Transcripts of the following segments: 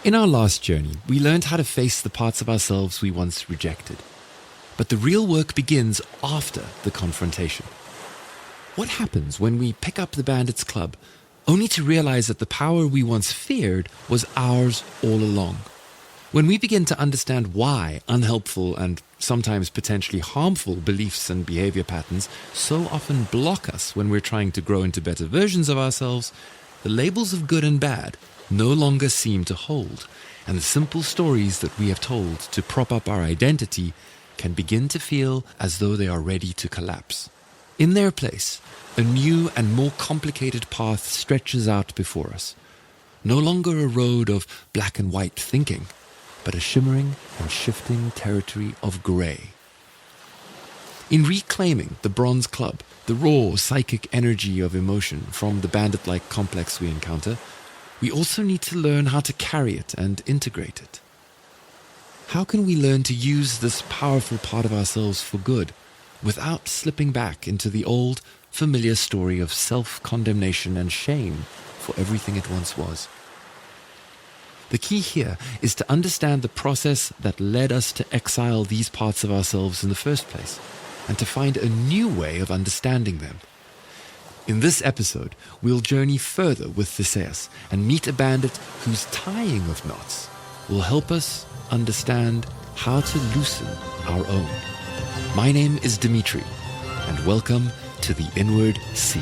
In our last journey, we learned how to face the parts of ourselves we once rejected. But the real work begins after the confrontation. What happens when we pick up the bandit's club, only to realize that the power we once feared was ours all along? When we begin to understand why unhelpful and sometimes potentially harmful beliefs and behavior patterns so often block us when we're trying to grow into better versions of ourselves, the labels of good and bad no longer seem to hold, and the simple stories that we have told to prop up our identity can begin to feel as though they are ready to collapse. In their place, a new and more complicated path stretches out before us. No longer a road of black and white thinking, but a shimmering and shifting territory of grey. In reclaiming the bronze club, the raw psychic energy of emotion from the bandit-like complex we encounter, we also need to learn how to carry it and integrate it. How can we learn to use this powerful part of ourselves for good, without slipping back into the old, familiar story of self-condemnation and shame for everything it once was? The key here is to understand the process that led us to exile these parts of ourselves in the first place, and to find a new way of understanding them. In this episode, we'll journey further with Theseus and meet a bandit whose tying of knots will help us understand how to loosen our own. My name is Dimitri, and welcome to the Inward Sea.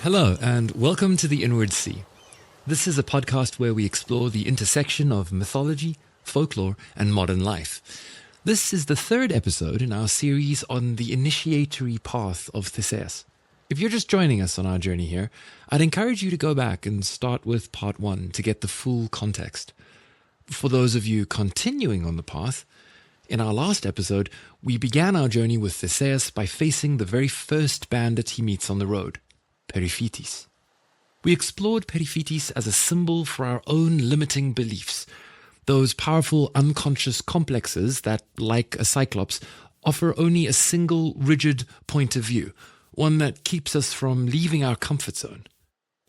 Hello, and welcome to the Inward Sea. This is a podcast where we explore the intersection of mythology, folklore, and modern life. This is the third episode in our series on the initiatory path of Theseus. If you're just joining us on our journey here, I'd encourage you to go back and start with part 1 to get the full context. For those of you continuing on the path, in our last episode, we began our journey with Theseus by facing the very first bandit he meets on the road, Periphetes. We explored Periphetes as a symbol for our own limiting beliefs, those powerful unconscious complexes that, like a cyclops, offer only a single rigid point of view, one that keeps us from leaving our comfort zone.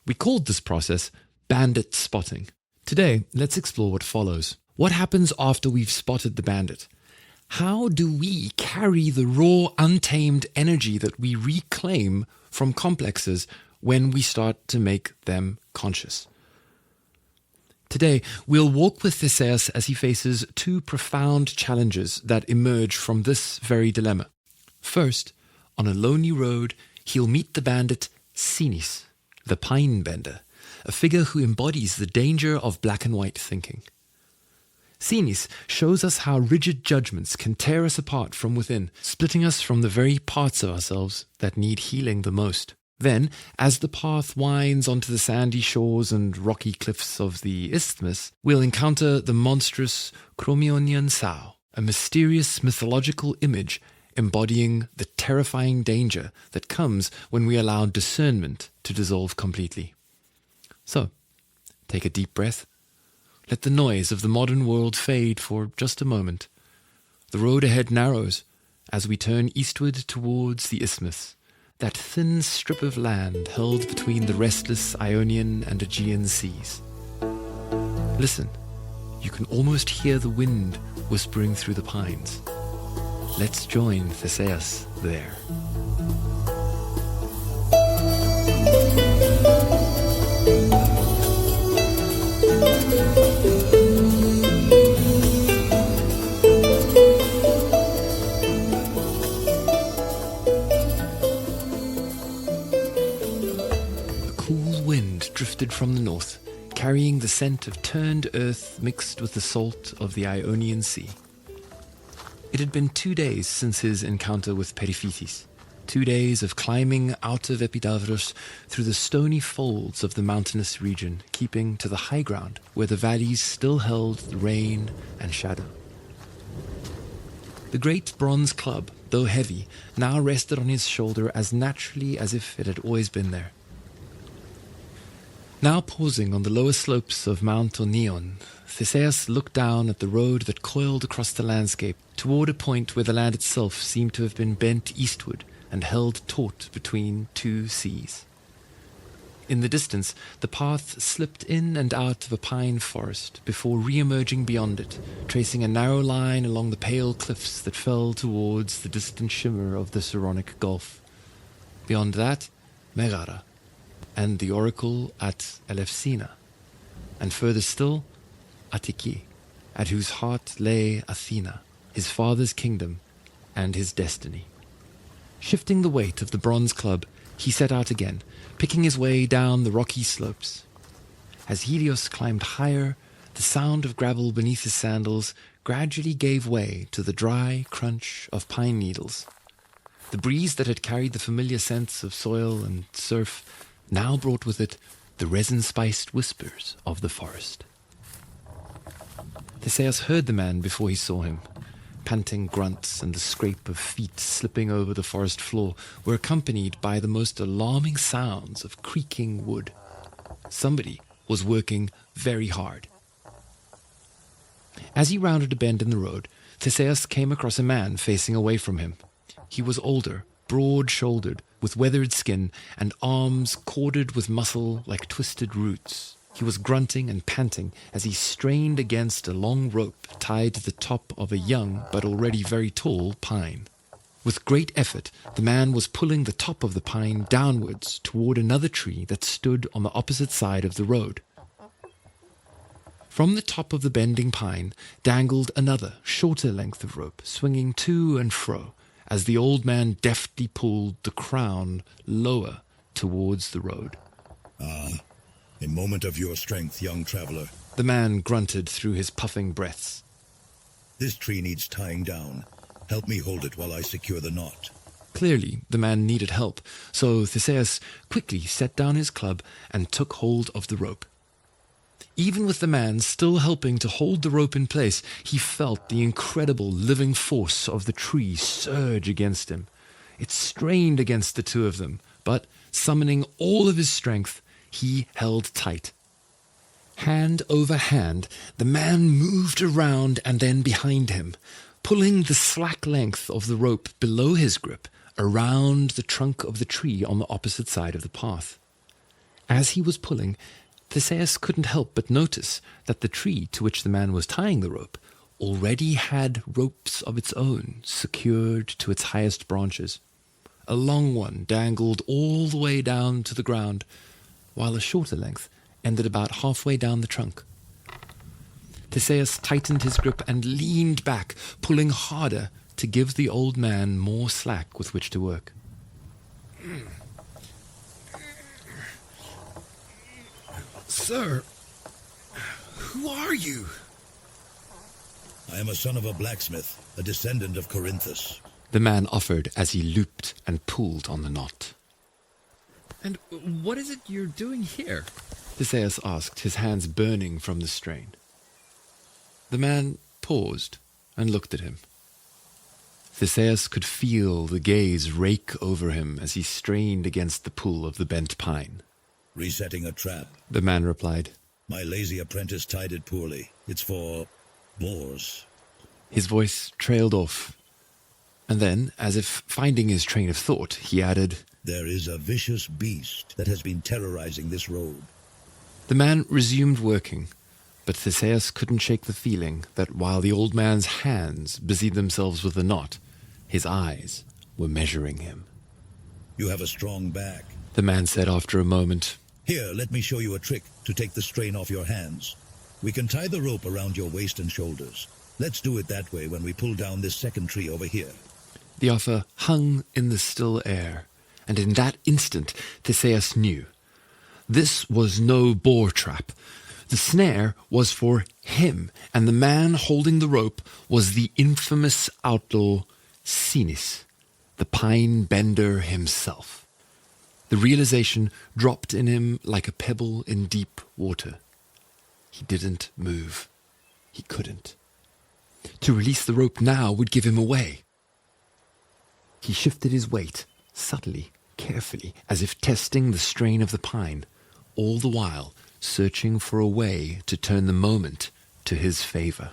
We called this process bandit spotting. Today, let's explore what follows. What happens after we've spotted the bandit? How do we carry the raw, untamed energy that we reclaim from complexes when we start to make them conscious? Today, we'll walk with Theseus as he faces two profound challenges that emerge from this very dilemma. First, on a lonely road, he'll meet the bandit Senex, the pine bender, a figure who embodies the danger of black and white thinking. Senex shows us how rigid judgments can tear us apart from within, splitting us from the very parts of ourselves that need healing the most. Then, as the path winds onto the sandy shores and rocky cliffs of the isthmus, we'll encounter the monstrous Crommyonian Sow, a mysterious mythological image embodying the terrifying danger that comes when we allow discernment to dissolve completely. So, take a deep breath. Let the noise of the modern world fade for just a moment. The road ahead narrows as we turn eastward towards the isthmus, that thin strip of land held between the restless Ionian and Aegean seas. Listen, you can almost hear the wind whispering through the pines. Let's join Theseus there. Drifted from the north, carrying the scent of turned earth mixed with the salt of the Ionian Sea. It had been 2 days since his encounter with Periphetes. 2 days of climbing out of Epidavros through the stony folds of the mountainous region, keeping to the high ground where the valleys still held the rain and shadow. The great bronze club, though heavy, now rested on his shoulder as naturally as if it had always been there. Now pausing on the lower slopes of Mount Onion, Theseus looked down at the road that coiled across the landscape toward a point where the land itself seemed to have been bent eastward and held taut between two seas. In the distance, the path slipped in and out of a pine forest before re-emerging beyond it, tracing a narrow line along the pale cliffs that fell towards the distant shimmer of the Saronic Gulf. Beyond that, Megara, and the oracle at Elefsina, and further still, Attiki, at whose heart lay Athena, his father's kingdom, and his destiny. Shifting the weight of the bronze club, he set out again, picking his way down the rocky slopes. As Helios climbed higher, the sound of gravel beneath his sandals gradually gave way to the dry crunch of pine needles. The breeze that had carried the familiar scents of soil and surf now brought with it the resin-spiced whispers of the forest. Theseus heard the man before he saw him. Panting grunts and the scrape of feet slipping over the forest floor were accompanied by the most alarming sounds of creaking wood. Somebody was working very hard. As he rounded a bend in the road, Theseus came across a man facing away from him. He was older, broad-shouldered, with weathered skin and arms corded with muscle like twisted roots. He was grunting and panting as he strained against a long rope tied to the top of a young but already very tall pine. With great effort, the man was pulling the top of the pine downwards toward another tree that stood on the opposite side of the road. From the top of the bending pine dangled another, shorter length of rope, swinging to and fro, as the old man deftly pulled the crown lower towards the road. A moment of your strength, young traveler. The man grunted through his puffing breaths. This tree needs tying down. Help me hold it while I secure the knot. Clearly, the man needed help, so Theseus quickly set down his club and took hold of the rope. Even with the man still helping to hold the rope in place, he felt the incredible living force of the tree surge against him. It strained against the two of them, but summoning all of his strength, he held tight. Hand over hand, the man moved around and then behind him, pulling the slack length of the rope below his grip around the trunk of the tree on the opposite side of the path. As he was pulling, Theseus couldn't help but notice that the tree to which the man was tying the rope already had ropes of its own secured to its highest branches. A long one dangled all the way down to the ground, while a shorter length ended about halfway down the trunk. Theseus tightened his grip and leaned back, pulling harder to give the old man more slack with which to work. Sir, who are you? I am a son of a blacksmith, a descendant of Corinthus. The man offered as he looped and pulled on the knot. And what is it you're doing here? Theseus asked, his hands burning from the strain. The man paused and looked at him. Theseus could feel the gaze rake over him as he strained against the pull of the bent pine. Resetting a trap. The man replied. My lazy apprentice tied it poorly. It's for boars. His voice trailed off, and then, as if finding his train of thought, he added, There is a vicious beast that has been terrorizing this road. The man resumed working, but Theseus couldn't shake the feeling that while the old man's hands busied themselves with the knot, his eyes were measuring him. You have a strong back. The man said after a moment. Here, let me show you a trick to take the strain off your hands. We can tie the rope around your waist and shoulders. Let's do it that way when we pull down this second tree over here. The offer hung in the still air, and in that instant Theseus knew. This was no boar trap. The snare was for him, and the man holding the rope was the infamous outlaw Senex, the pine bender himself. The realization dropped in him like a pebble in deep water. He didn't move. He couldn't. To release the rope now would give him away. He shifted his weight, subtly, carefully, as if testing the strain of the pine, all the while searching for a way to turn the moment to his favor.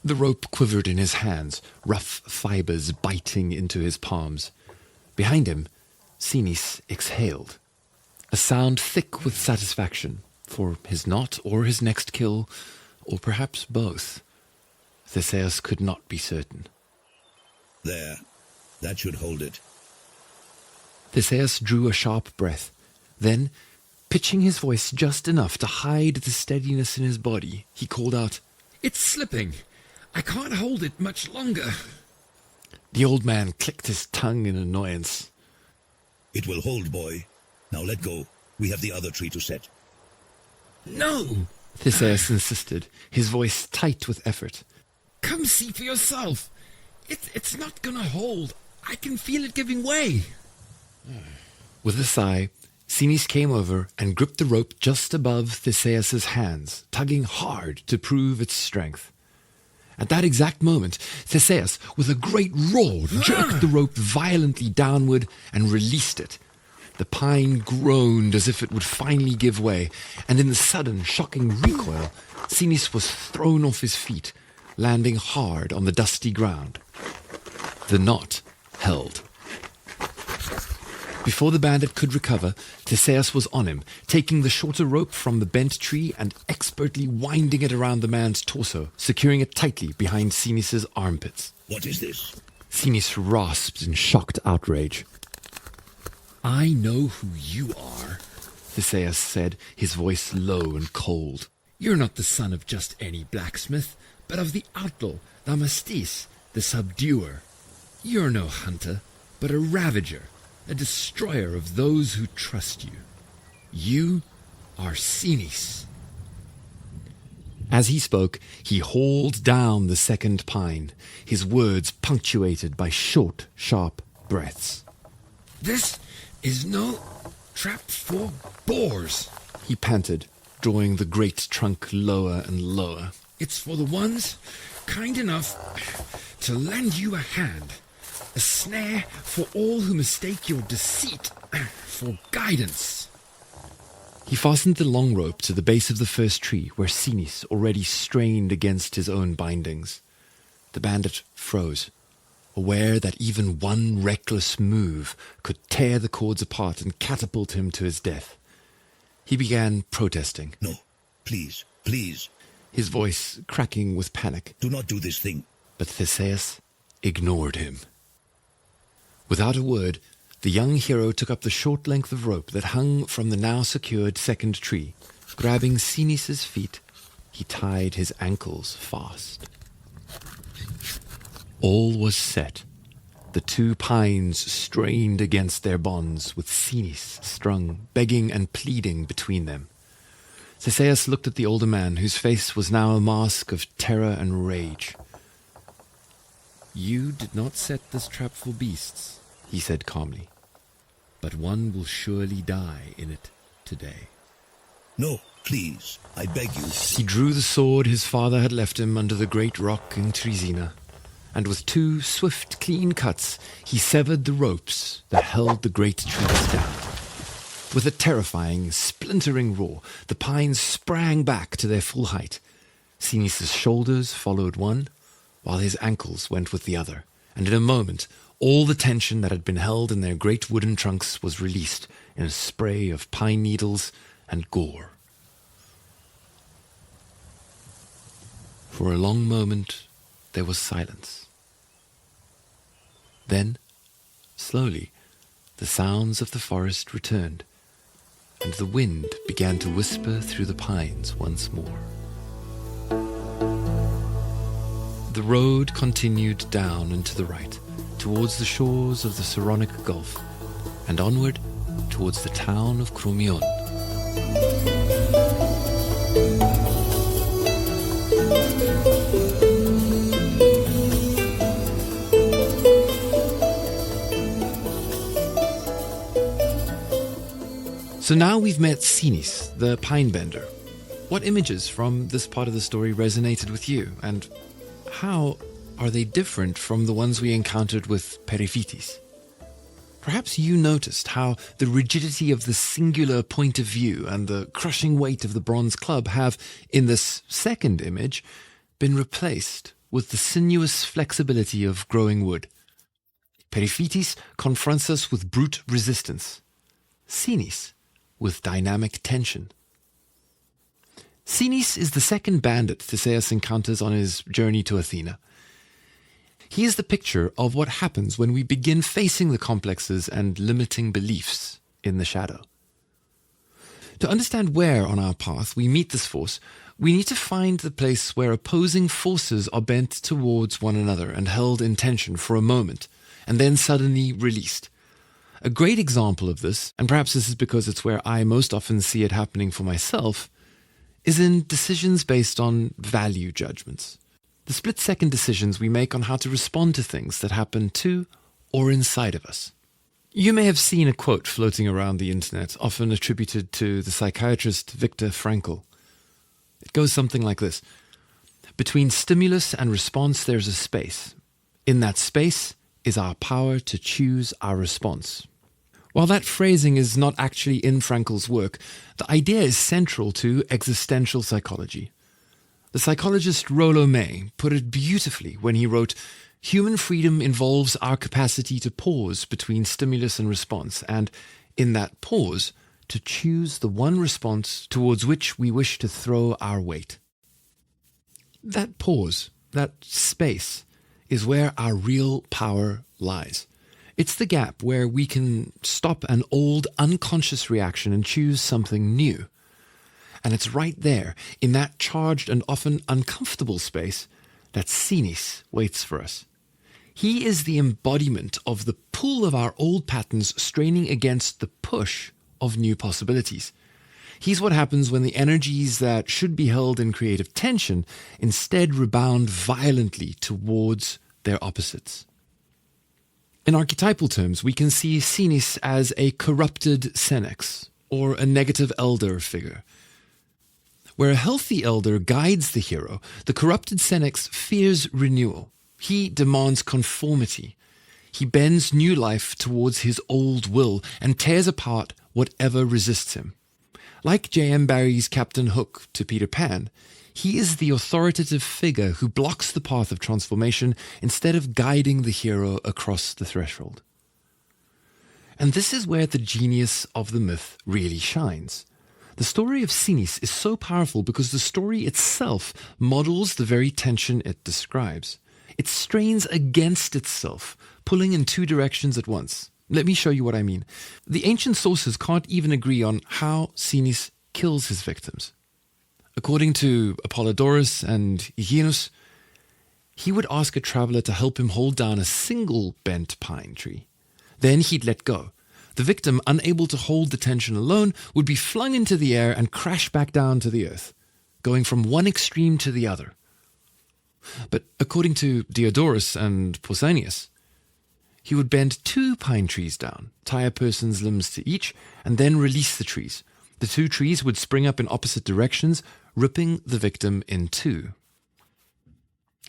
The rope quivered in his hands, rough fibers biting into his palms. Behind him, Senex exhaled, a sound thick with satisfaction for his knot or his next kill, or perhaps both. Theseus could not be certain. There. That should hold it. Theseus drew a sharp breath. Then, pitching his voice just enough to hide the steadiness in his body, he called out, It's slipping. I can't hold it much longer. The old man clicked his tongue in annoyance. It will hold, boy. Now let go. We have the other tree to set. No! Theseus insisted, his voice tight with effort. Come see for yourself. It's not gonna hold. I can feel it giving way. With a sigh, Senex came over and gripped the rope just above Theseus's hands, tugging hard to prove its strength. At that exact moment, Theseus, with a great roar, jerked the rope violently downward and released it. The pine groaned as if it would finally give way, and in the sudden, shocking recoil, Senex was thrown off his feet, landing hard on the dusty ground. The knot held. Before the bandit could recover, Theseus was on him, taking the shorter rope from the bent tree and expertly winding it around the man's torso, securing it tightly behind Senex's armpits. What is this? Senex rasped in shocked outrage. I know who you are, Theseus said, his voice low and cold. You're not the son of just any blacksmith, but of the outlaw, Thamastis, the subduer. You're no hunter, but a ravager, a destroyer of those who trust you. You are Senex. As he spoke, he hauled down the second pine, his words punctuated by short, sharp breaths. This is no trap for boars. He panted, drawing the great trunk lower and lower. It's for the ones kind enough to lend you a hand. A snare for all who mistake your deceit for guidance. He fastened the long rope to the base of the first tree, where Senex already strained against his own bindings. The bandit froze, aware that even one reckless move could tear the cords apart and catapult him to his death. He began protesting. No, please, please. His voice cracking with panic. Do not do this thing. But Theseus ignored him. Without a word, the young hero took up the short length of rope that hung from the now secured second tree. Grabbing Senex's feet, he tied his ankles fast. All was set. The two pines strained against their bonds, with Senex strung, begging and pleading between them. Theseus looked at the older man, whose face was now a mask of terror and rage. You did not set this trap for beasts, he said calmly, but one will surely die in it today. No, please, I beg you. He drew the sword his father had left him under the great rock in Troezen, and with two swift, clean cuts, he severed the ropes that held the great trees down. With a terrifying, splintering roar, the pines sprang back to their full height. Senex's shoulders followed one, while his ankles went with the other, and in a moment, all the tension that had been held in their great wooden trunks was released in a spray of pine needles and gore. For a long moment, there was silence. Then, slowly, the sounds of the forest returned, and the wind began to whisper through the pines once more. The road continued down and to the right, towards the shores of the Saronic Gulf, and onward towards the town of Crommyon. So now we've met Senex, the pine bender. What images from this part of the story resonated with you, and how are they different from the ones we encountered with Periphetes? Perhaps you noticed how the rigidity of the singular point of view and the crushing weight of the bronze club have, in this second image, been replaced with the sinuous flexibility of growing wood. Periphetes confronts us with brute resistance. Senex with dynamic tension. Senex is the second bandit Theseus encounters on his journey to Athena. He is the picture of what happens when we begin facing the complexes and limiting beliefs in the shadow. To understand where on our path we meet this force, we need to find the place where opposing forces are bent towards one another and held in tension for a moment, and then suddenly released. A great example of this, and perhaps this is because it's where I most often see it happening for myself, is in decisions based on value judgments. The split-second decisions we make on how to respond to things that happen to or inside of us. You may have seen a quote floating around the internet, often attributed to the psychiatrist Viktor Frankl. It goes something like this. Between stimulus and response, there's a space. In that space is our power to choose our response. While that phrasing is not actually in Frankl's work, the idea is central to existential psychology. The psychologist Rollo May put it beautifully when he wrote, "Human freedom involves our capacity to pause between stimulus and response, and, in that pause, to choose the one response towards which we wish to throw our weight." That pause, that space, is where our real power lies. It's the gap where we can stop an old, unconscious reaction and choose something new. And it's right there, in that charged and often uncomfortable space, that Senex waits for us. He is the embodiment of the pull of our old patterns straining against the push of new possibilities. He's what happens when the energies that should be held in creative tension instead rebound violently towards their opposites. In archetypal terms, we can see Senex as a corrupted Senex, or a negative elder figure. Where a healthy elder guides the hero, the corrupted Senex fears renewal. He demands conformity. He bends new life towards his old will and tears apart whatever resists him. Like J.M. Barrie's Captain Hook to Peter Pan, he is the authoritative figure who blocks the path of transformation instead of guiding the hero across the threshold. And this is where the genius of the myth really shines. The story of Senex is so powerful because the story itself models the very tension it describes. It strains against itself, pulling in two directions at once. Let me show you what I mean. The ancient sources can't even agree on how Senex kills his victims. According to Apollodorus and Hyginus, he would ask a traveler to help him hold down a single bent pine tree. Then he'd let go. The victim, unable to hold the tension alone, would be flung into the air and crash back down to the earth, going from one extreme to the other. But according to Diodorus and Pausanias, he would bend 2 pine trees down, tie a person's limbs to each, and then release the trees. The 2 trees would spring up in opposite directions, ripping the victim in 2.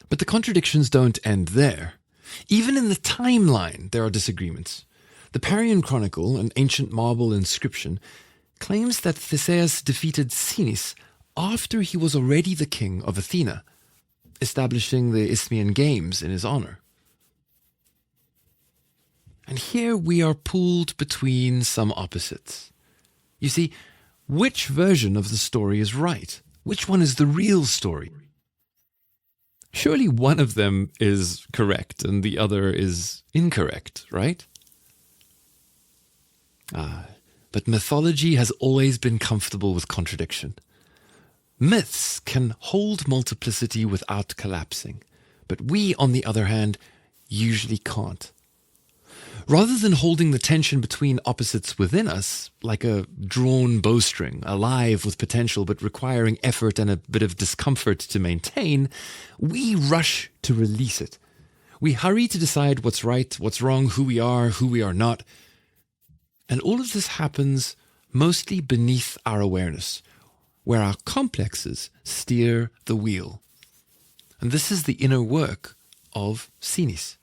But the contradictions don't end there. Even in the timeline, there are disagreements. The Parian Chronicle, an ancient marble inscription, claims that Theseus defeated Senex after he was already the king of Athena, establishing the Isthmian Games in his honor. And here we are pulled between some opposites. You see, which version of the story is right? Which one is the real story? Surely one of them is correct and the other is incorrect, right? But mythology has always been comfortable with contradiction. Myths can hold multiplicity without collapsing, but we, on the other hand, usually can't. Rather than holding the tension between opposites within us, like a drawn bowstring, alive with potential but requiring effort and a bit of discomfort to maintain, we rush to release it. We hurry to decide what's right, what's wrong, who we are not. And all of this happens mostly beneath our awareness, where our complexes steer the wheel. And this is the inner work of Senex.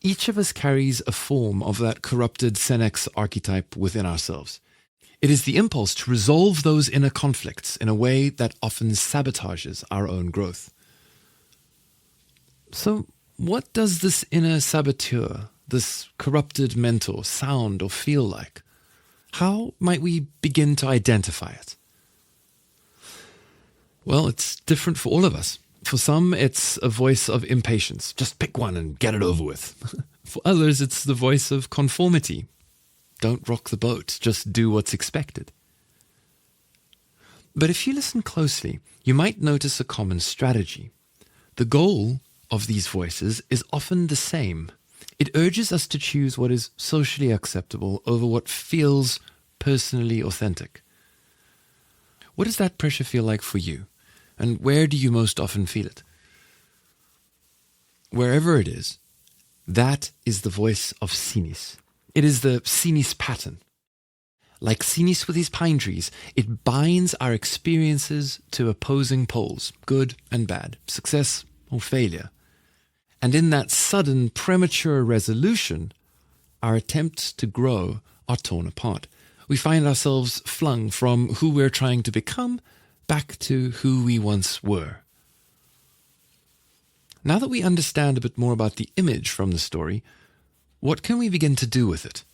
Each of us carries a form of that corrupted Senex archetype within ourselves. It is the impulse to resolve those inner conflicts in a way that often sabotages our own growth. So, what does this inner saboteur, this corrupted mentor, sound or feel like? How might we begin to identify it? Well, it's different for all of us. For some, it's a voice of impatience. Just pick one and get it over with. For others, it's the voice of conformity. Don't rock the boat. Just do what's expected. But if you listen closely, you might notice a common strategy. The goal of these voices is often the same. It urges us to choose what is socially acceptable over what feels personally authentic. What does that pressure feel like for you? And where do you most often feel it? Wherever it is, that is the voice of Senex. It is the Senex pattern. Like Senex with his pine trees, it binds our experiences to opposing poles, good and bad, success or failure. And in that sudden, premature resolution, our attempts to grow are torn apart. We find ourselves flung from who we're trying to become back to who we once were. Now that we understand a bit more about the image from the story, what can we begin to do with it?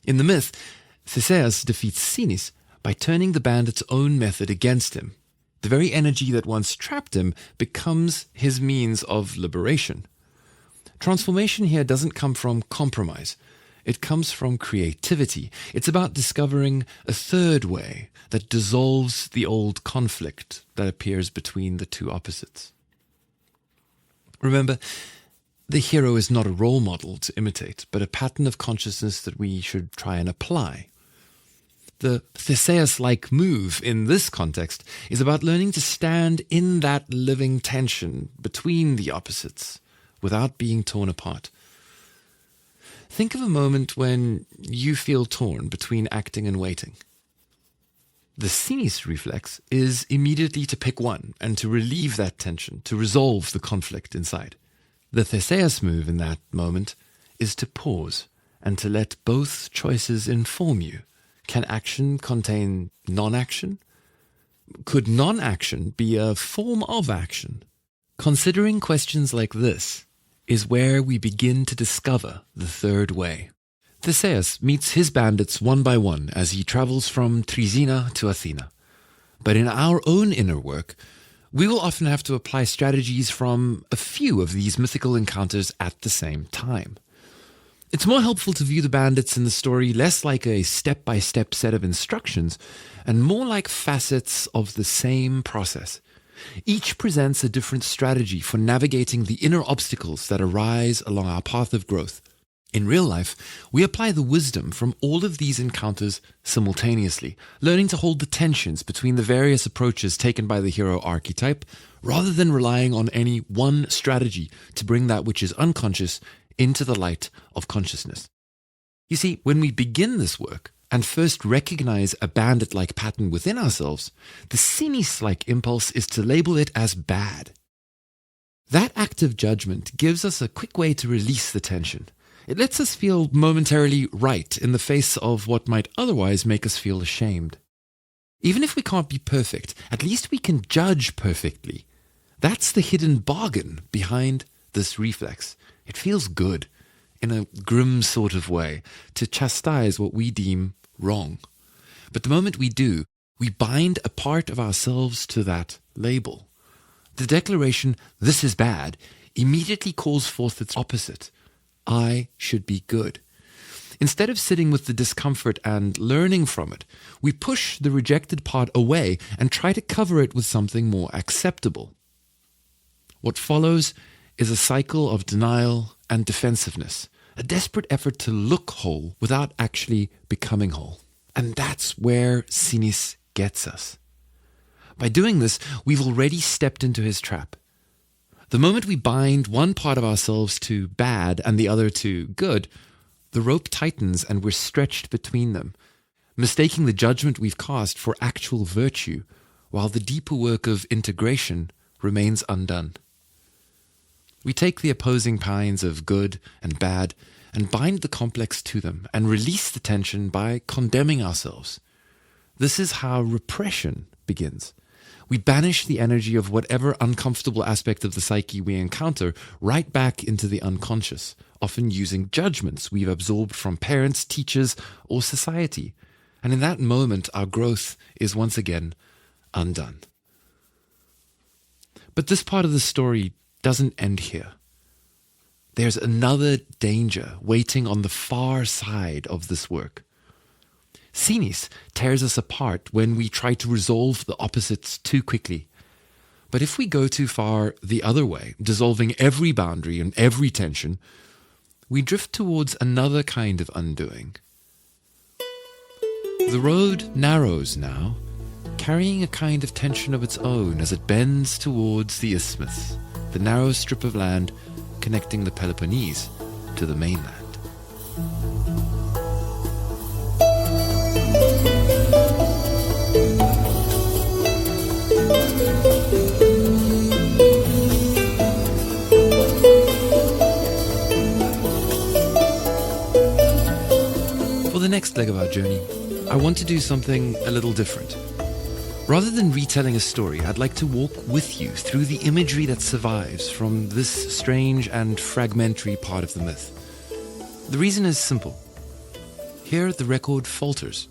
In the myth, Theseus defeats Senex by turning the bandit's own method against him. The very energy that once trapped him becomes his means of liberation. Transformation here doesn't come from compromise. It comes from creativity. It's about discovering a third way that dissolves the old conflict that appears between the two opposites. Remember, the hero is not a role model to imitate, but a pattern of consciousness that we should try and apply. The Theseus-like move in this context is about learning to stand in that living tension between the opposites without being torn apart. Think of a moment when you feel torn between acting and waiting. The Senex reflex is immediately to pick one and to relieve that tension, to resolve the conflict inside. The Theseus move in that moment is to pause and to let both choices inform you. Can action contain non-action? Could non-action be a form of action? Considering questions like this is where we begin to discover the third way. Theseus meets his bandits one by one as he travels from Troezen to Athena. But in our own inner work, we will often have to apply strategies from a few of these mythical encounters at the same time. It's more helpful to view the bandits in the story less like a step-by-step set of instructions and more like facets of the same process. Each presents a different strategy for navigating the inner obstacles that arise along our path of growth. In real life, we apply the wisdom from all of these encounters simultaneously, learning to hold the tensions between the various approaches taken by the hero archetype, rather than relying on any one strategy to bring that which is unconscious into the light of consciousness. You see, when we begin this work, and first recognize a bandit-like pattern within ourselves, the Senex-like impulse is to label it as bad. That act of judgment gives us a quick way to release the tension. It lets us feel momentarily right in the face of what might otherwise make us feel ashamed. Even if we can't be perfect, at least we can judge perfectly. That's the hidden bargain behind this reflex. It feels good, in a grim sort of way, to chastise what we deem wrong. But the moment we do, we bind a part of ourselves to that label. The declaration, "this is bad," immediately calls forth its opposite. I should be good. Instead of sitting with the discomfort and learning from it, we push the rejected part away and try to cover it with something more acceptable. What follows is a cycle of denial and defensiveness, a desperate effort to look whole without actually becoming whole. And that's where Senex gets us. By doing this, we've already stepped into his trap. The moment we bind one part of ourselves to bad and the other to good, the rope tightens and we're stretched between them. mistaking the judgment we've cast for actual virtue, while the deeper work of integration remains undone. We take the opposing pines of good and bad and bind the complex to them and release the tension by condemning ourselves. This is how repression begins. We banish the energy of whatever uncomfortable aspect of the psyche we encounter right back into the unconscious, often using judgments we've absorbed from parents, teachers, or society. And in that moment, our growth is once again undone. But this part of the story doesn't end here. There's another danger waiting on the far side of this work. Senex tears us apart when we try to resolve the opposites too quickly. But if we go too far the other way, dissolving every boundary and every tension, we drift towards another kind of undoing. The road narrows now, carrying a kind of tension of its own as it bends towards the isthmus, the narrow strip of land connecting the Peloponnese to the mainland. For the next leg of our journey, I want to do something a little different. Rather than retelling a story, I'd like to walk with you through the imagery that survives from this strange and fragmentary part of the myth. The reason is simple. Here the record falters.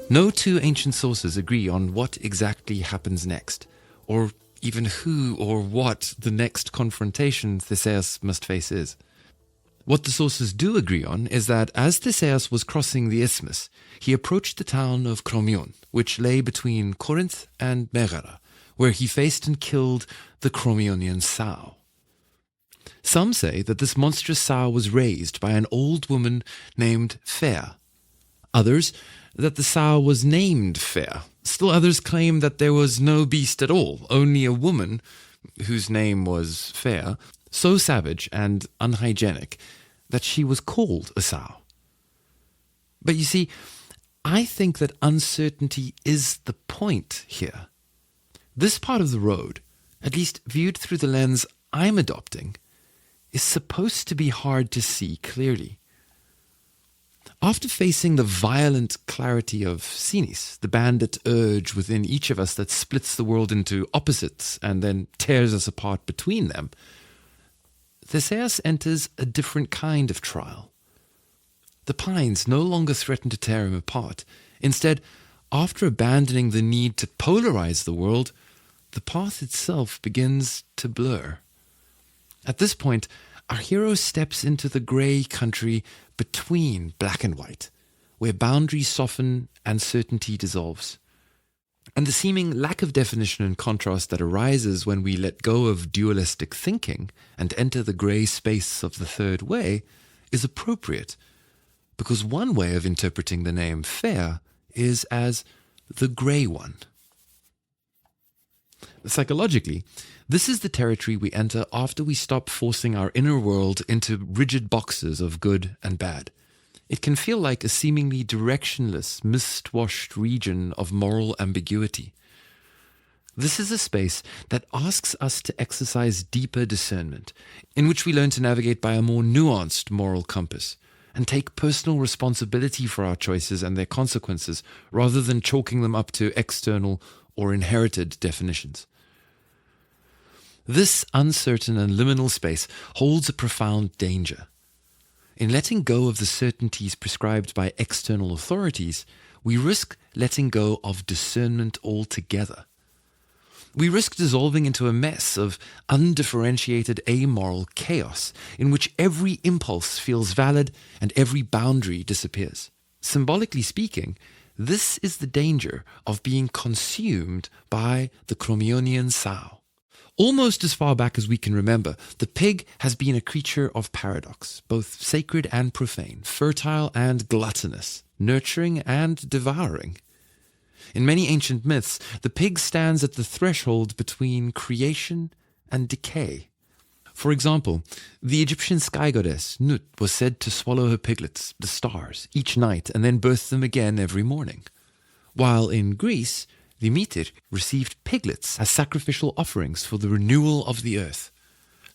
No two ancient sources agree on what exactly happens next, or even who or what the next confrontation Theseus must face is. What the sources do agree on is that as Theseus was crossing the isthmus, he approached the town of Crommyon, which lay between Corinth and Megara, where he faced and killed the Crommyonian Sow. Some say that this monstrous sow was raised by an old woman named Phaea. Others, that the sow was named Phaea. Still others claim that there was no beast at all, only a woman, whose name was Phaea, so savage and unhygienic that she was called a sow. But you see, I think that uncertainty is the point here. This part of the road, at least viewed through the lens I'm adopting, is supposed to be hard to see clearly. After facing the violent clarity of Senex, the bandit urge within each of us that splits the world into opposites and then tears us apart between them, Theseus enters a different kind of trial. The pines no longer threaten to tear him apart. Instead, after abandoning the need to polarize the world, the path itself begins to blur. At this point, our hero steps into the grey country between black and white, where boundaries soften and certainty dissolves. And the seeming lack of definition and contrast that arises when we let go of dualistic thinking and enter the grey space of the third way is appropriate, because one way of interpreting the name Phaea is as the grey one. Psychologically, this is the territory we enter after we stop forcing our inner world into rigid boxes of good and bad. It can feel like a seemingly directionless, mist-washed region of moral ambiguity. This is a space that asks us to exercise deeper discernment, in which we learn to navigate by a more nuanced moral compass, and take personal responsibility for our choices and their consequences, rather than chalking them up to external or inherited definitions. This uncertain and liminal space holds a profound danger. In letting go of the certainties prescribed by external authorities, we risk letting go of discernment altogether. We risk dissolving into a mess of undifferentiated amoral chaos in which every impulse feels valid and every boundary disappears. Symbolically speaking, this is the danger of being consumed by the Crommyonian Sow. Almost as far back as we can remember, the pig has been a creature of paradox, both sacred and profane, fertile and gluttonous, nurturing and devouring. In many ancient myths, the pig stands at the threshold between creation and decay. For example, the Egyptian sky goddess Nut was said to swallow her piglets, the stars, each night and then birth them again every morning. While in Greece, the Meter received piglets as sacrificial offerings for the renewal of the earth.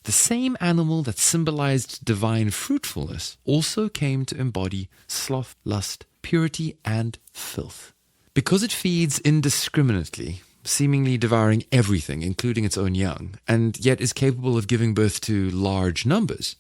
The same animal that symbolized divine fruitfulness also came to embody sloth, lust, purity, and filth. Because it feeds indiscriminately, seemingly devouring everything, including its own young, and yet is capable of giving birth to large numbers,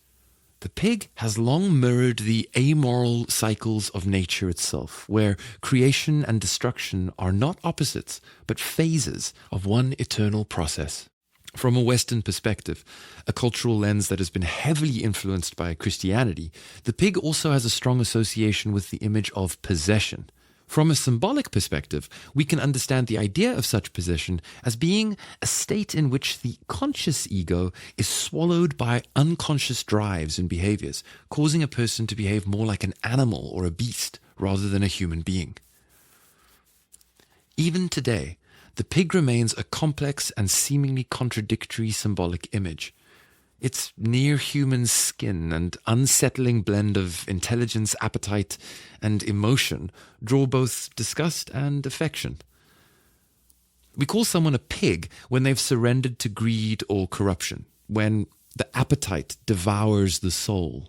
the pig has long mirrored the amoral cycles of nature itself, where creation and destruction are not opposites, but phases of one eternal process. From a Western perspective, a cultural lens that has been heavily influenced by Christianity, the pig also has a strong association with the image of possession. From a symbolic perspective, we can understand the idea of such possession as being a state in which the conscious ego is swallowed by unconscious drives and behaviors, causing a person to behave more like an animal or a beast rather than a human being. Even today, the pig remains a complex and seemingly contradictory symbolic image. Its near-human skin and unsettling blend of intelligence, appetite, and emotion draw both disgust and affection. We call someone a pig when they've surrendered to greed or corruption, when the appetite devours the soul.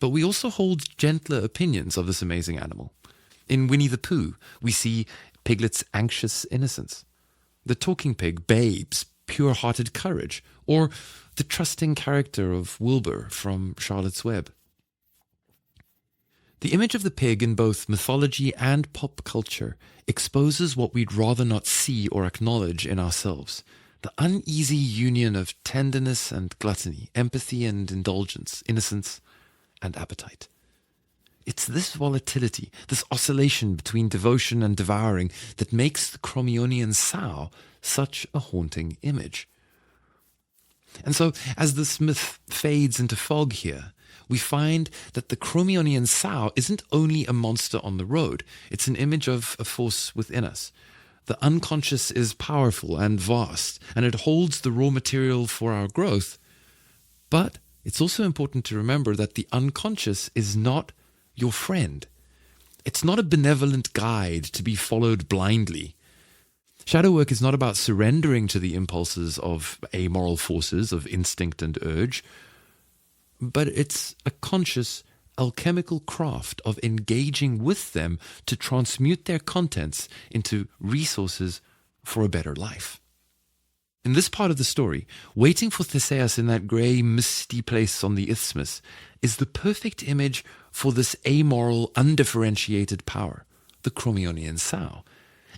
But we also hold gentler opinions of this amazing animal. In Winnie the Pooh, we see Piglet's anxious innocence, the talking pig Babe's pure-hearted courage, or the trusting character of Wilbur from Charlotte's Web. The image of the pig in both mythology and pop culture exposes what we'd rather not see or acknowledge in ourselves: the uneasy union of tenderness and gluttony, empathy and indulgence, innocence and appetite. It's this volatility, this oscillation between devotion and devouring, that makes the Crommyonian Sow such a haunting image. And so, as this myth fades into fog here, we find that the Crommyonian Sow isn't only a monster on the road, it's an image of a force within us. The unconscious is powerful and vast, and it holds the raw material for our growth. But it's also important to remember that the unconscious is not your friend. It's not a benevolent guide to be followed blindly. Shadow work is not about surrendering to the impulses of amoral forces of instinct and urge, but it's a conscious, alchemical craft of engaging with them to transmute their contents into resources for a better life. In this part of the story, waiting for Theseus in that grey, misty place on the isthmus is the perfect image for this amoral, undifferentiated power, the Crommyonian Sow,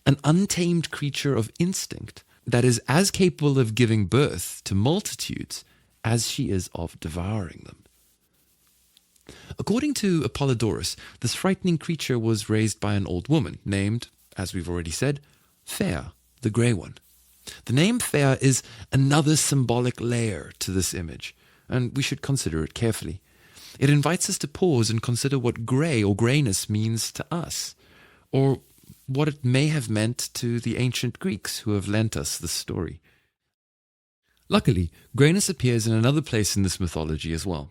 an untamed creature of instinct that is as capable of giving birth to multitudes as she is of devouring them. According to Apollodorus, this frightening creature was raised by an old woman named, as we've already said, Phaea, the Grey One. The name Phaea is another symbolic layer to this image, and we should consider it carefully. It invites us to pause and consider what grey or greyness means to us, or what it may have meant to the ancient Greeks who have lent us this story. Luckily, greyness appears in another place in this mythology as well.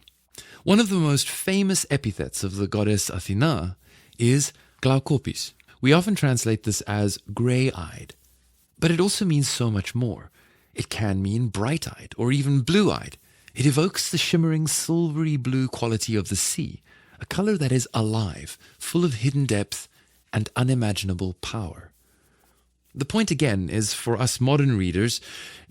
One of the most famous epithets of the goddess Athena is glaukopis. We often translate this as grey-eyed, but it also means so much more. It can mean bright-eyed or even blue-eyed. It evokes the shimmering silvery blue quality of the sea, a color that is alive, full of hidden depth and unimaginable power. The point again is for us modern readers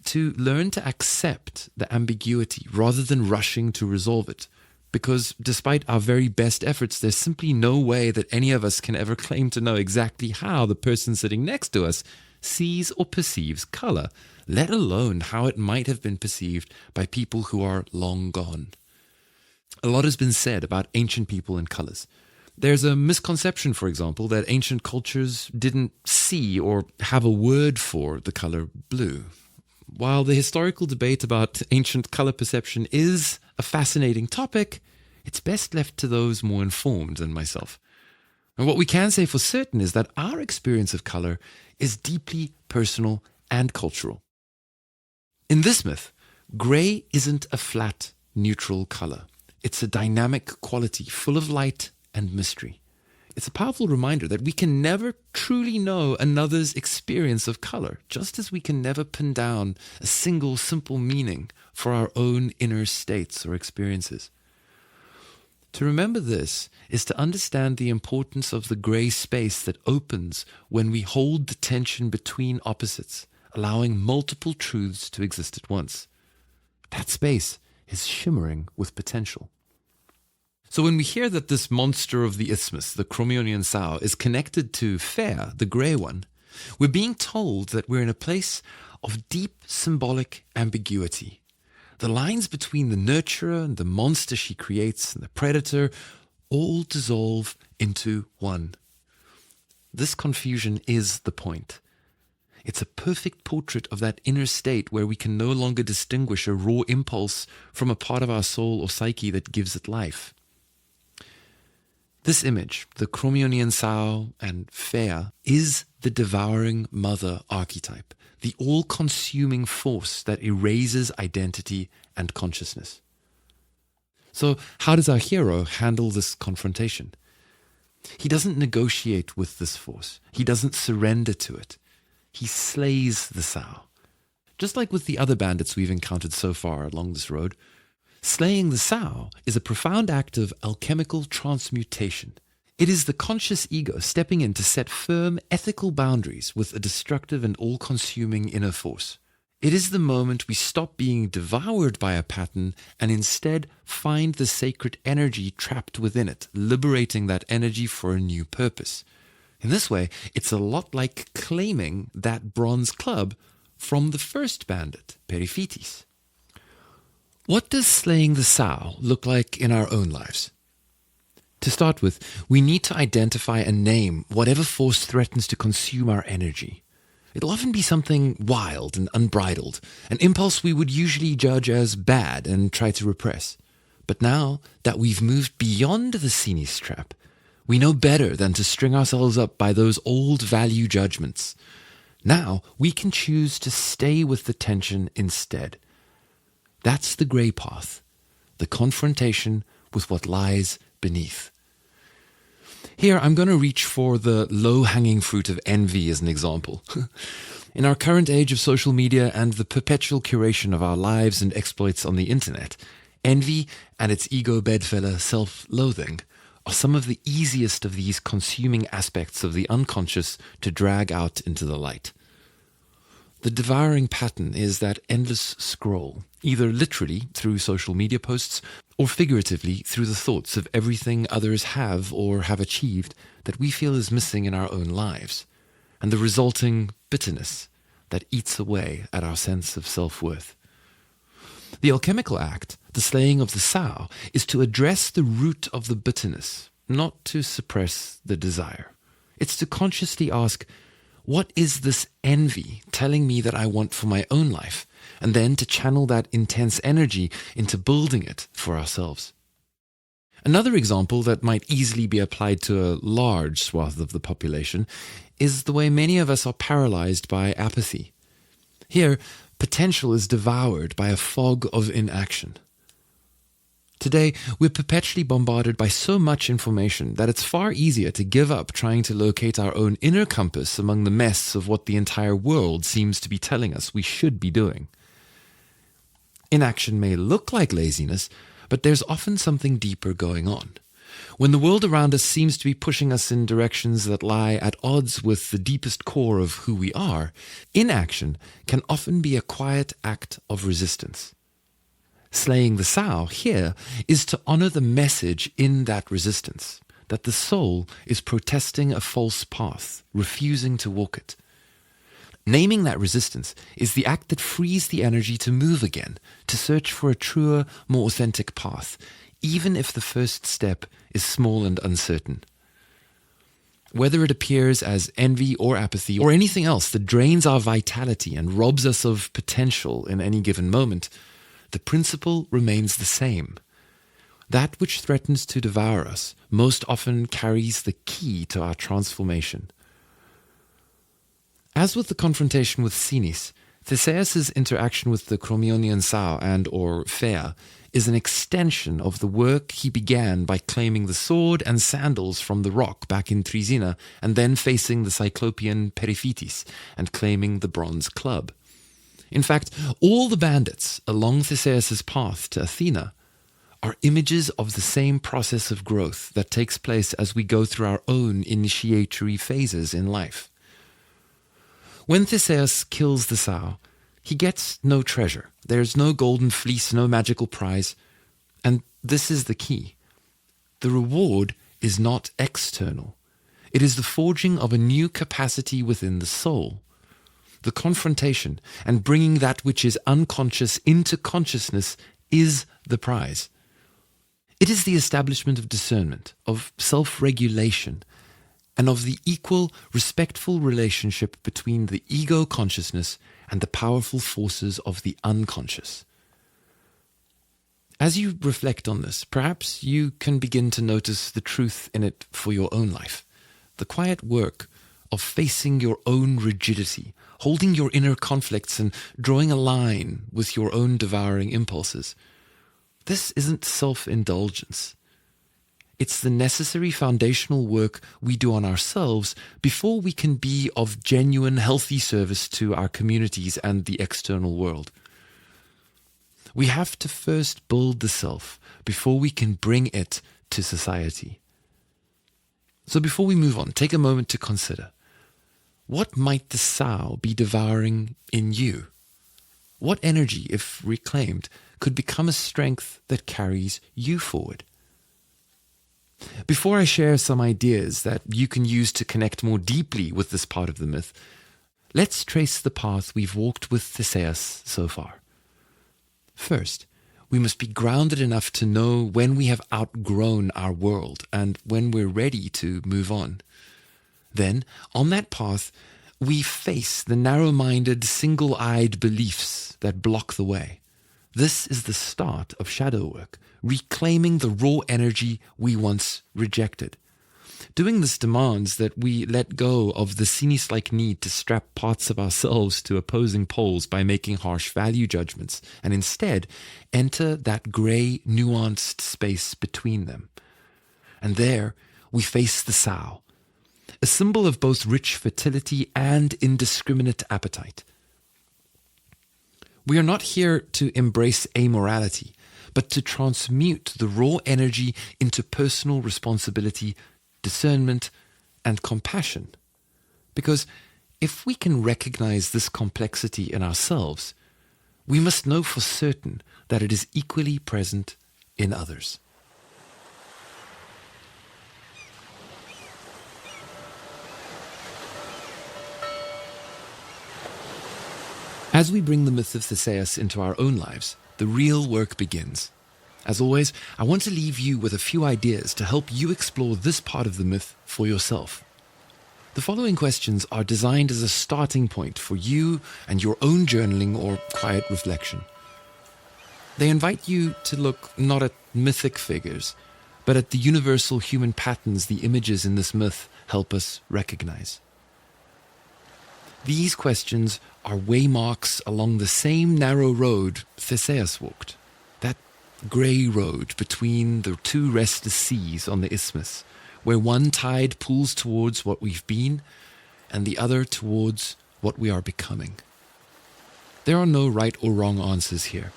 to learn to accept the ambiguity rather than rushing to resolve it, because despite our very best efforts, there's simply no way that any of us can ever claim to know exactly how the person sitting next to us sees or perceives color, let alone how it might have been perceived by people who are long gone. A lot has been said about ancient people and colors. There's a misconception, for example, that ancient cultures didn't see or have a word for the color blue. While the historical debate about ancient color perception is a fascinating topic, it's best left to those more informed than myself. And what we can say for certain is that our experience of color is deeply personal and cultural. In this myth, Grey isn't a flat, neutral color. It's a dynamic quality full of light and mystery. It's a powerful reminder that we can never truly know another's experience of color, just as we can never pin down a single simple meaning for our own inner states or experiences. To remember this is to understand the importance of the gray space that opens when we hold the tension between opposites, allowing multiple truths to exist at once. That space is shimmering with potential. So when we hear that this monster of the isthmus, the Crommyonian Sow, is connected to Phaea, the grey one, we're being told that we're in a place of deep symbolic ambiguity. The lines between the nurturer and the monster she creates and the predator all dissolve into one. This confusion is the point. It's a perfect portrait of that inner state where we can no longer distinguish a raw impulse from a part of our soul or psyche that gives it life. This image, the Crommyonian Sow and Phaea, is the devouring mother archetype, the all-consuming force that erases identity and consciousness. So how does our hero handle this confrontation? He doesn't negotiate with this force. He doesn't surrender to it. He slays the sow. Just like with the other bandits we've encountered so far along this road, slaying the sow is a profound act of alchemical transmutation. It is the conscious ego stepping in to set firm ethical boundaries with a destructive and all-consuming inner force. It is the moment we stop being devoured by a pattern and instead find the sacred energy trapped within it, liberating that energy for a new purpose. In this way, it's a lot like claiming that bronze club from the first bandit, Periphetes. What does slaying the sow look like in our own lives? To start with, we need to identify and name whatever force threatens to consume our energy. It'll often be something wild and unbridled, an impulse we would usually judge as bad and try to repress. But now that we've moved beyond the Senex trap, we know better than to string ourselves up by those old value judgments. Now we can choose to stay with the tension instead. That's the grey path, the confrontation with what lies beneath. Here, I'm going to reach for the low-hanging fruit of envy as an example. In our current age of social media and the perpetual curation of our lives and exploits on the internet, envy and its ego bedfellow self-loathing are some of the easiest of these consuming aspects of the unconscious to drag out into the light. The devouring pattern is that endless scroll, either literally through social media posts or figuratively through the thoughts of everything others have or have achieved that we feel is missing in our own lives, and the resulting bitterness that eats away at our sense of self-worth. The alchemical act, the slaying of the sow, is to address the root of the bitterness, not to suppress the desire. It's to consciously ask, what is this envy telling me that I want for my own life? And then to channel that intense energy into building it for ourselves. Another example that might easily be applied to a large swath of the population is the way many of us are paralyzed by apathy. Here, potential is devoured by a fog of inaction. Today, we're perpetually bombarded by so much information that it's far easier to give up trying to locate our own inner compass among the mess of what the entire world seems to be telling us we should be doing. Inaction may look like laziness, but there's often something deeper going on. When the world around us seems to be pushing us in directions that lie at odds with the deepest core of who we are, inaction can often be a quiet act of resistance. Slaying the sow here is to honor the message in that resistance, that the soul is protesting a false path, refusing to walk it. Naming that resistance is the act that frees the energy to move again, to search for a truer, more authentic path, even if the first step is small and uncertain. Whether it appears as envy or apathy or anything else that drains our vitality and robs us of potential in any given moment, the principle remains the same. That which threatens to devour us most often carries the key to our transformation. As with the confrontation with Senex, Theseus' interaction with the Crommyonian Sow and or Phaea is an extension of the work he began by claiming the sword and sandals from the rock back in Troezen and then facing the Cyclopean Periphetes and claiming the bronze club. In fact, all the bandits along Theseus' path to Athena are images of the same process of growth that takes place as we go through our own initiatory phases in life. When Theseus kills the sow, he gets no treasure. There's no golden fleece, no magical prize. And this is the key. The reward is not external. It is the forging of a new capacity within the soul. The confrontation and bringing that which is unconscious into consciousness is the prize. It is the establishment of discernment, of self-regulation, and of the equal, respectful relationship between the ego consciousness and the powerful forces of the unconscious. As you reflect on this, perhaps you can begin to notice the truth in it for your own life. The quiet work of facing your own rigidity, holding your inner conflicts and drawing a line with your own devouring impulses. This isn't self-indulgence. It's the necessary foundational work we do on ourselves before we can be of genuine, healthy service to our communities and the external world. We have to first build the self before we can bring it to society. So before we move on, take a moment to consider, what might the sow be devouring in you? What energy, if reclaimed, could become a strength that carries you forward? Before I share some ideas that you can use to connect more deeply with this part of the myth, let's trace the path we've walked with Theseus so far. First, we must be grounded enough to know when we have outgrown our world and when we're ready to move on. Then, on that path, we face the narrow-minded, single-eyed beliefs that block the way. This is the start of shadow work, reclaiming the raw energy we once rejected. Doing this demands that we let go of the Senex-like need to strap parts of ourselves to opposing poles by making harsh value judgments, and instead enter that grey, nuanced space between them. And there we face the sow, a symbol of both rich fertility and indiscriminate appetite. We are not here to embrace amorality, but to transmute the raw energy into personal responsibility, discernment, and compassion. Because if we can recognize this complexity in ourselves, we must know for certain that it is equally present in others. As we bring the myth of Theseus into our own lives, the real work begins. As always, I want to leave you with a few ideas to help you explore this part of the myth for yourself. The following questions are designed as a starting point for you and your own journaling or quiet reflection. They invite you to look not at mythic figures, but at the universal human patterns the images in this myth help us recognize. These questions are waymarks along the same narrow road Theseus walked, that grey road between the two restless seas on the isthmus, where one tide pulls towards what we've been and the other towards what we are becoming. There are no right or wrong answers here,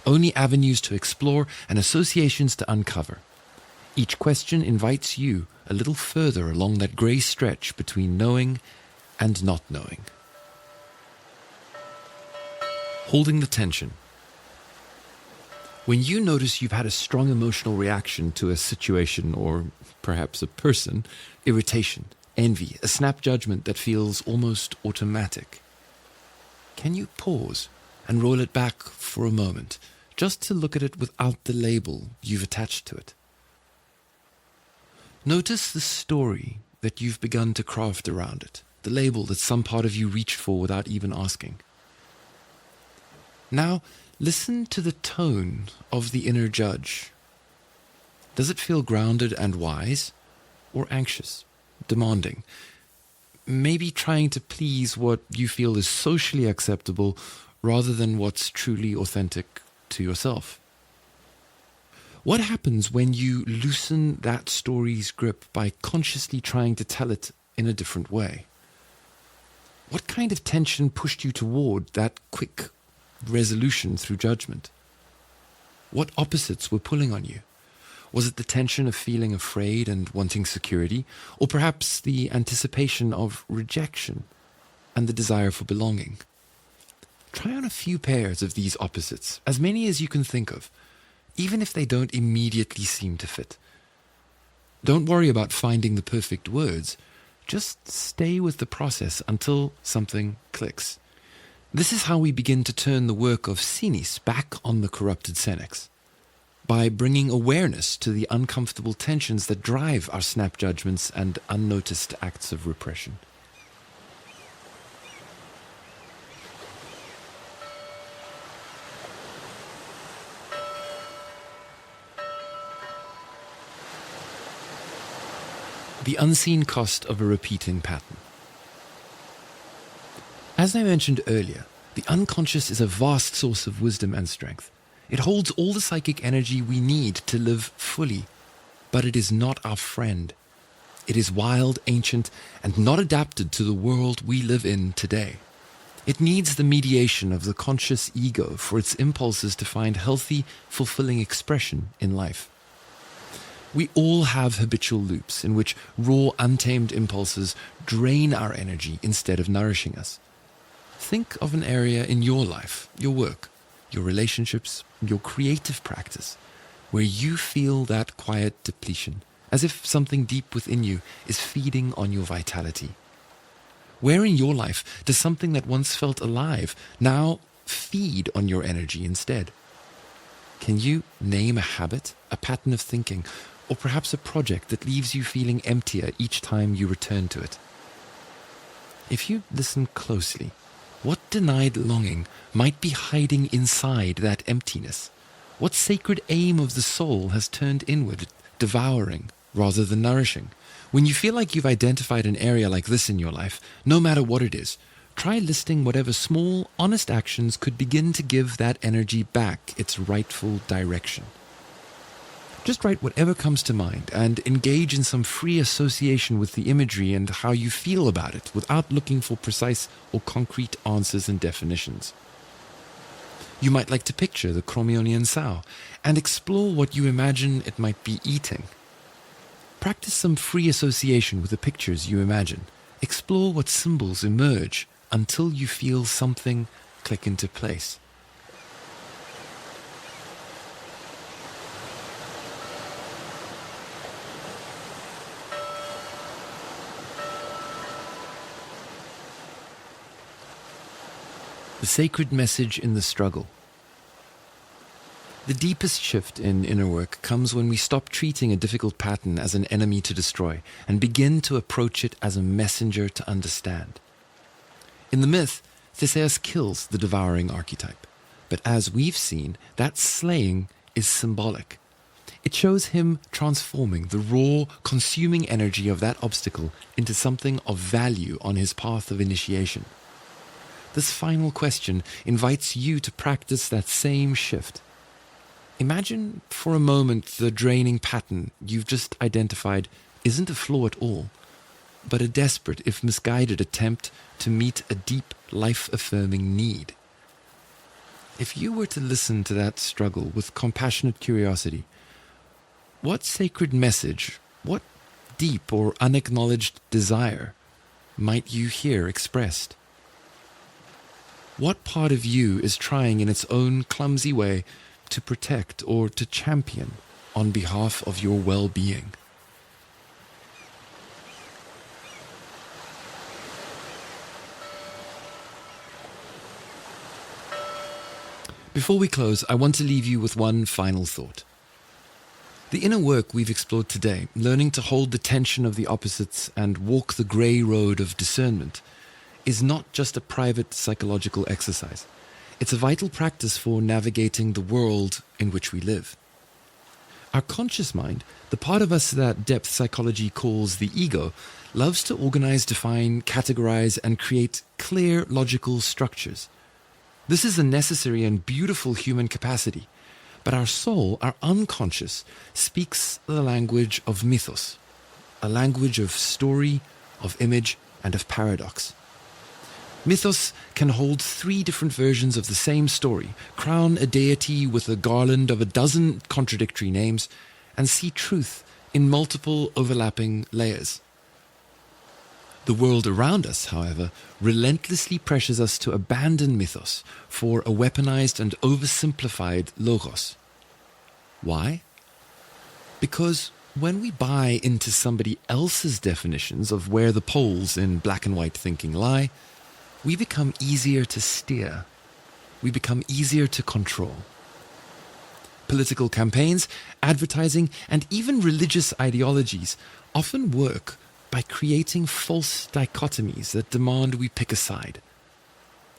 only avenues to explore and associations to uncover. Each question invites you a little further along that grey stretch between knowing and not knowing. Holding the tension. When you notice you've had a strong emotional reaction to a situation or perhaps a person, irritation, envy, a snap judgment that feels almost automatic, can you pause and roll it back for a moment, just to look at it without the label you've attached to it? Notice the story that you've begun to craft around it, the label that some part of you reached for without even asking. Now, listen to the tone of the inner judge. Does it feel grounded and wise, or anxious, demanding? maybe trying to please what you feel is socially acceptable rather than what's truly authentic to yourself. What happens when you loosen that story's grip by consciously trying to tell it in a different way? What kind of tension pushed you toward that quick resolution through judgment? What opposites were pulling on you? Was it the tension of feeling afraid and wanting security, or perhaps the anticipation of rejection and the desire for belonging? Try on a few pairs of these opposites, as many as you can think of, even if they don't immediately seem to fit. Don't worry about finding the perfect words. Just stay with the process until something clicks. This is how we begin to turn the work of Senex back on the corrupted Senex, by bringing awareness to the uncomfortable tensions that drive our snap judgments and unnoticed acts of repression. The unseen cost of a repeating pattern. As I mentioned earlier, the unconscious is a vast source of wisdom and strength. It holds all the psychic energy we need to live fully, but it is not our friend. It is wild, ancient, and not adapted to the world we live in today. It needs the mediation of the conscious ego for its impulses to find healthy, fulfilling expression in life. We all have habitual loops in which raw, untamed impulses drain our energy instead of nourishing us. Think of an area in your life, your work, your relationships, your creative practice, where you feel that quiet depletion, as if something deep within you is feeding on your vitality. Where in your life does something that once felt alive now feed on your energy instead? Can you name a habit, a pattern of thinking, or perhaps a project that leaves you feeling emptier each time you return to it? If you listen closely, what denied longing might be hiding inside that emptiness? What sacred aim of the soul has turned inward, devouring rather than nourishing? When you feel like you've identified an area like this in your life, no matter what it is, try listing whatever small, honest actions could begin to give that energy back its rightful direction. Just write whatever comes to mind and engage in some free association with the imagery and how you feel about it without looking for precise or concrete answers and definitions. You might like to picture the Crommyonian Sow and explore what you imagine it might be eating. Practice some free association with the pictures you imagine. Explore what symbols emerge until you feel something click into place. The sacred message in the struggle. The deepest shift in inner work comes when we stop treating a difficult pattern as an enemy to destroy and begin to approach it as a messenger to understand. In the myth, Theseus kills the devouring archetype, but as we've seen, that slaying is symbolic. It shows him transforming the raw, consuming energy of that obstacle into something of value on his path of initiation. This final question invites you to practice that same shift. Imagine for a moment the draining pattern you've just identified isn't a flaw at all, but a desperate, if misguided, attempt to meet a deep, life-affirming need. If you were to listen to that struggle with compassionate curiosity, what sacred message, what deep or unacknowledged desire might you hear expressed? What part of you is trying in its own clumsy way to protect or to champion on behalf of your well-being? Before we close, I want to leave you with one final thought. The inner work we've explored today, learning to hold the tension of the opposites and walk the grey road of discernment, is not just a private psychological exercise. It's a vital practice for navigating the world in which we live. Our conscious mind, the part of us that depth psychology calls the ego, loves to organize, define, categorize, and create clear logical structures. This is a necessary and beautiful human capacity, but our soul, our unconscious, speaks the language of mythos, a language of story, of image, and of paradox. Mythos can hold 3 different versions of the same story, crown a deity with a garland of a dozen contradictory names, and see truth in multiple overlapping layers. The world around us, however, relentlessly pressures us to abandon mythos for a weaponized and oversimplified logos. Why? Because when we buy into somebody else's definitions of where the poles in black and white thinking lie, we become easier to steer. We become easier to control. Political campaigns, advertising, and even religious ideologies often work by creating false dichotomies that demand we pick a side.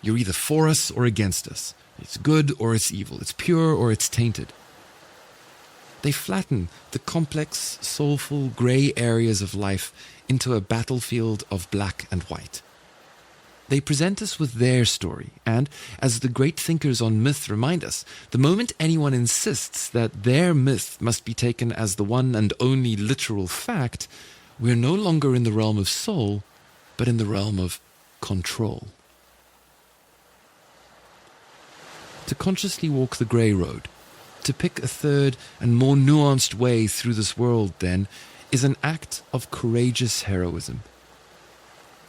You're either for us or against us. It's good or it's evil. It's pure or it's tainted. They flatten the complex, soulful, grey areas of life into a battlefield of black and white. They present us with their story, and, as the great thinkers on myth remind us, the moment anyone insists that their myth must be taken as the one and only literal fact, we're no longer in the realm of soul, but in the realm of control. To consciously walk the grey road, to pick a third and more nuanced way through this world, then, is an act of courageous heroism.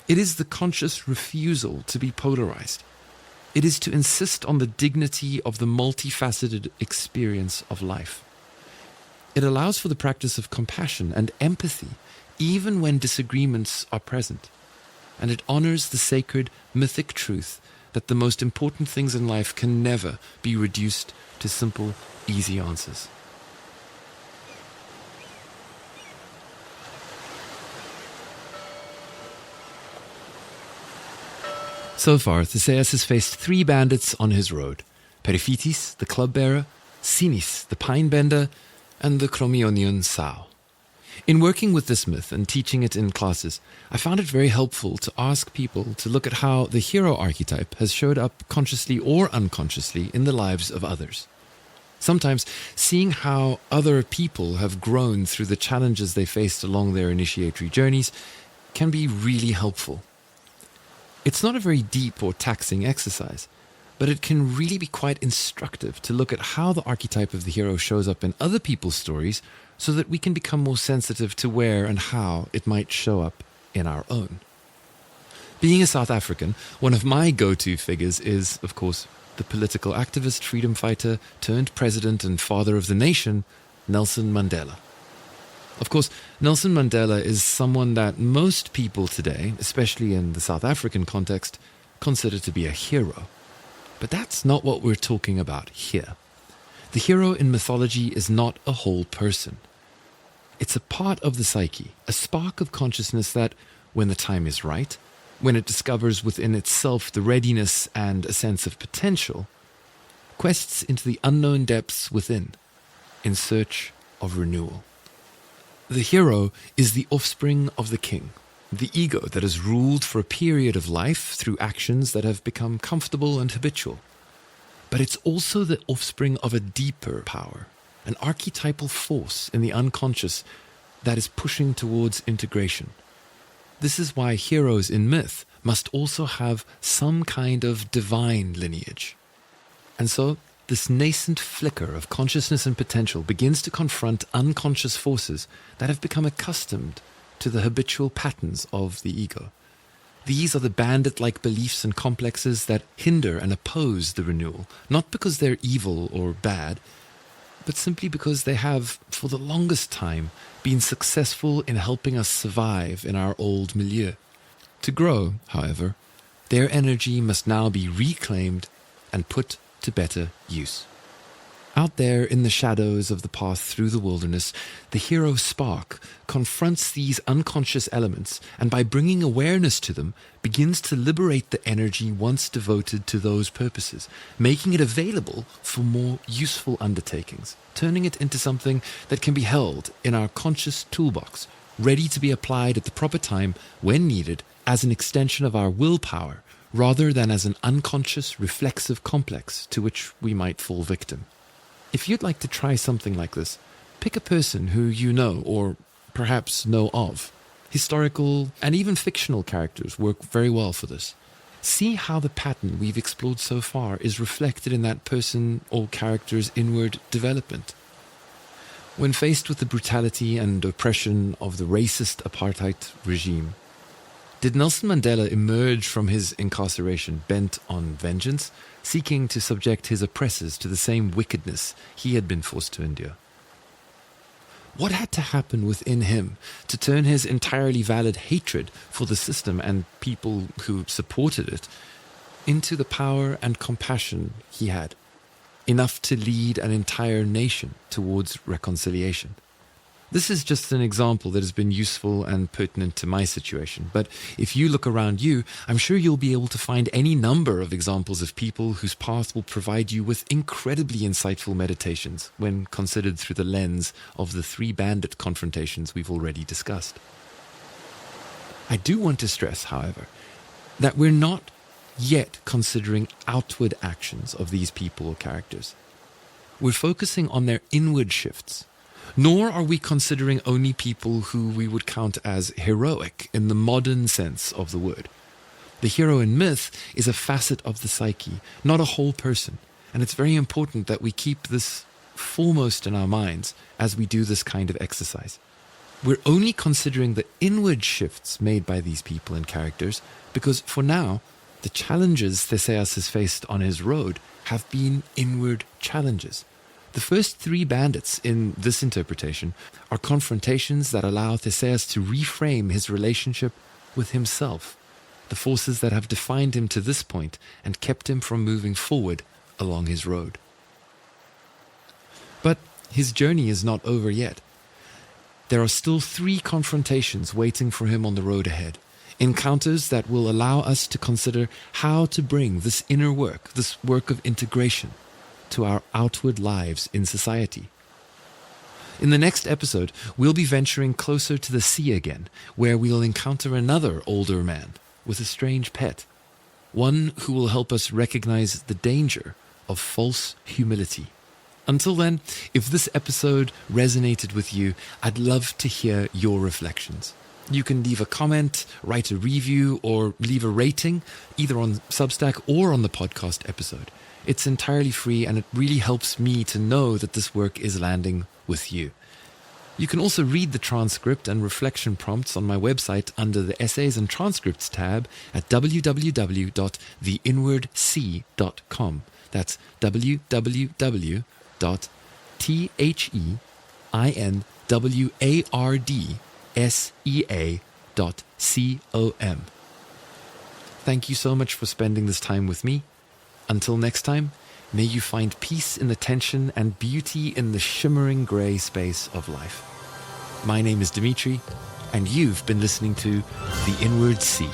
It is the conscious refusal to be polarized. It is to insist on the dignity of the multifaceted experience of life. It allows for the practice of compassion and empathy, even when disagreements are present. And it honors the sacred, mythic truth that the most important things in life can never be reduced to simple, easy answers. So far, Theseus has faced 3 bandits on his road: Periphetes, the club-bearer, Sinis, the pine-bender, and the Crommyonian Sow. In working with this myth and teaching it in classes, I found it very helpful to ask people to look at how the hero archetype has showed up consciously or unconsciously in the lives of others. Sometimes seeing how other people have grown through the challenges they faced along their initiatory journeys can be really helpful. It's not a very deep or taxing exercise, but it can really be quite instructive to look at how the archetype of the hero shows up in other people's stories so that we can become more sensitive to where and how it might show up in our own. Being a South African, one of my go-to figures is, of course, the political activist, freedom fighter, turned president and father of the nation, Nelson Mandela. Of course, Nelson Mandela is someone that most people today, especially in the South African context, consider to be a hero. But that's not what we're talking about here. The hero in mythology is not a whole person. It's a part of the psyche, a spark of consciousness that, when the time is right, when it discovers within itself the readiness and a sense of potential, quests into the unknown depths within, in search of renewal. The hero is the offspring of the king, the ego that has ruled for a period of life through actions that have become comfortable and habitual. But it's also the offspring of a deeper power, an archetypal force in the unconscious that is pushing towards integration. This is why heroes in myth must also have some kind of divine lineage. And so, this nascent flicker of consciousness and potential begins to confront unconscious forces that have become accustomed to the habitual patterns of the ego. These are the bandit-like beliefs and complexes that hinder and oppose the renewal, not because they're evil or bad, but simply because they have, for the longest time, been successful in helping us survive in our old milieu. To grow, however, their energy must now be reclaimed and put to better use. Out there in the shadows of the path through the wilderness, the hero Spark confronts these unconscious elements and by bringing awareness to them, begins to liberate the energy once devoted to those purposes, making it available for more useful undertakings, turning it into something that can be held in our conscious toolbox, ready to be applied at the proper time when needed as an extension of our willpower, rather than as an unconscious reflexive complex to which we might fall victim. If you'd like to try something like this, pick a person who you know or perhaps know of. Historical and even fictional characters work very well for this. See how the pattern we've explored so far is reflected in that person or character's inward development. When faced with the brutality and oppression of the racist apartheid regime, did Nelson Mandela emerge from his incarceration bent on vengeance, seeking to subject his oppressors to the same wickedness he had been forced to endure? What had to happen within him to turn his entirely valid hatred for the system and people who supported it into the power and compassion he had, enough to lead an entire nation towards reconciliation? This is just an example that has been useful and pertinent to my situation, but if you look around you, I'm sure you'll be able to find any number of examples of people whose path will provide you with incredibly insightful meditations when considered through the lens of the 3 bandit confrontations we've already discussed. I do want to stress, however, that we're not yet considering outward actions of these people or characters. We're focusing on their inward shifts. Nor are we considering only people who we would count as heroic in the modern sense of the word. The hero in myth is a facet of the psyche, not a whole person, and it's very important that we keep this foremost in our minds as we do this kind of exercise. We're only considering the inward shifts made by these people and characters because, for now, the challenges Theseus has faced on his road have been inward challenges. The first 3 bandits in this interpretation are confrontations that allow Theseus to reframe his relationship with himself, the forces that have defined him to this point and kept him from moving forward along his road. But his journey is not over yet. There are still 3 confrontations waiting for him on the road ahead, encounters that will allow us to consider how to bring this inner work, this work of integration, to our outward lives in society. In the next episode, we'll be venturing closer to the sea again, where we'll encounter another older man with a strange pet, one who will help us recognize the danger of false humility. Until then, if this episode resonated with you, I'd love to hear your reflections. You can leave a comment, write a review, or leave a rating, either on Substack or on the podcast episode. It's entirely free and it really helps me to know that this work is landing with you. You can also read the transcript and reflection prompts on my website under the Essays and Transcripts tab at www.theinwardsea.com. That's www.theinwardsea.com. Thank you so much for spending this time with me. Until next time, may you find peace in the tension and beauty in the shimmering grey space of life. My name is Dimitri, and you've been listening to The Inward Sea.